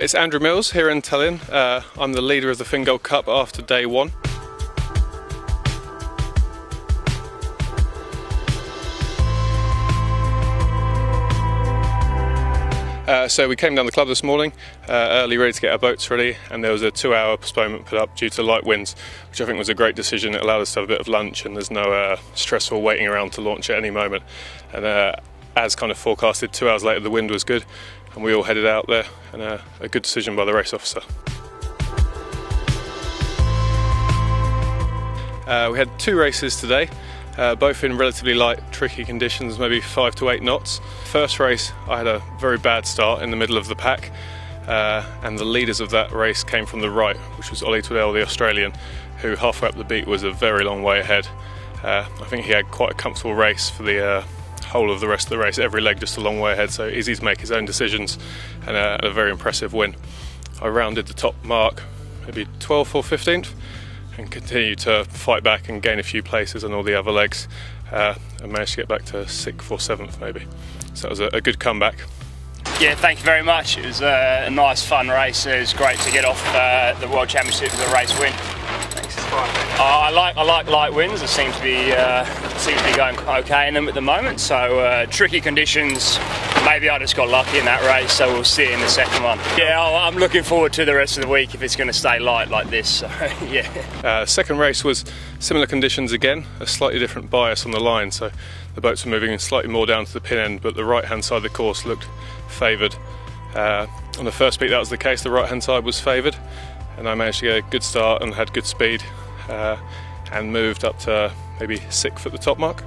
It's Andrew Mills here in Tallinn. I'm the leader of the Fingold Cup after day one. So we came down the club this morning early, ready to get our boats ready, and there was a 2-hour postponement put up due to light winds, which I think was a great decision. It allowed us to have a bit of lunch, and there's no stressful waiting around to launch at any moment. And as kind of forecasted, 2 hours later the wind was good, and we all headed out there, and a good decision by the race officer. We had 2 races today, both in relatively light, tricky conditions, maybe 5 to 8 knots. First race, I had a very bad start in the middle of the pack, and the leaders of that race came from the right, which was Ollie Tweddell, the Australian, who halfway up the beat was a very long way ahead. I think he had quite a comfortable race for the whole of the rest of the race, every leg just a long way ahead, so easy to make his own decisions, and a very impressive win. I rounded the top mark, maybe 12th or 15th, and continued to fight back and gain a few places on all the other legs, and managed to get back to 6th or 7th maybe. So it was a good comeback. Yeah, thank you very much. It was a nice, fun race. It was great to get off the World Championship with a race win. Thanks. I like light winds. It seems to be going okay in them at the moment. So tricky conditions. Maybe I just got lucky in that race. So we'll see in the second one. Yeah, I'm looking forward to the rest of the week if it's going to stay light like this. So, yeah. Second race was similar conditions again, a slightly different bias on the line. So the boats were moving slightly more down to the pin end, but the right-hand side of the course looked favoured. On the first beat that was the case, the right-hand side was favoured, and I managed to get a good start and had good speed, and moved up to maybe 6th at the top mark.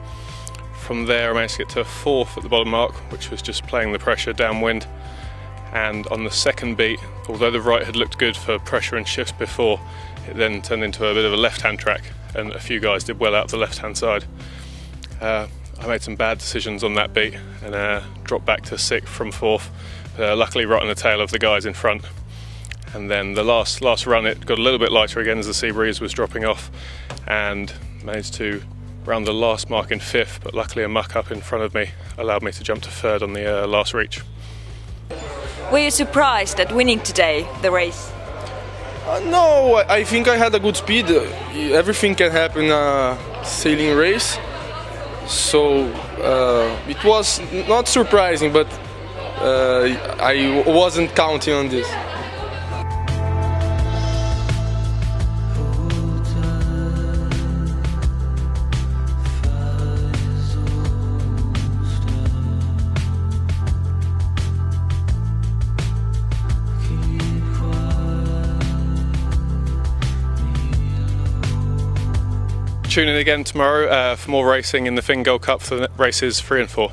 From there I managed to get to 4th at the bottom mark, which was just playing the pressure downwind. And on the second beat, although the right had looked good for pressure and shifts before, it then turned into a bit of a left-hand track, and a few guys did well out the left-hand side. I made some bad decisions on that beat and dropped back to 6th from 4th, luckily right on the tail of the guys in front. And then the last run it got a little bit lighter again as the sea breeze was dropping off, and managed to round the last mark in 5th, but luckily a muck up in front of me allowed me to jump to 3rd on the last reach. Were you surprised at winning today, the race? No, I think I had a good speed. Everything can happen in a sailing race. So it was not surprising, but I wasn't counting on this. Tune in again tomorrow for more racing in the Fingold Cup for races 3 and 4.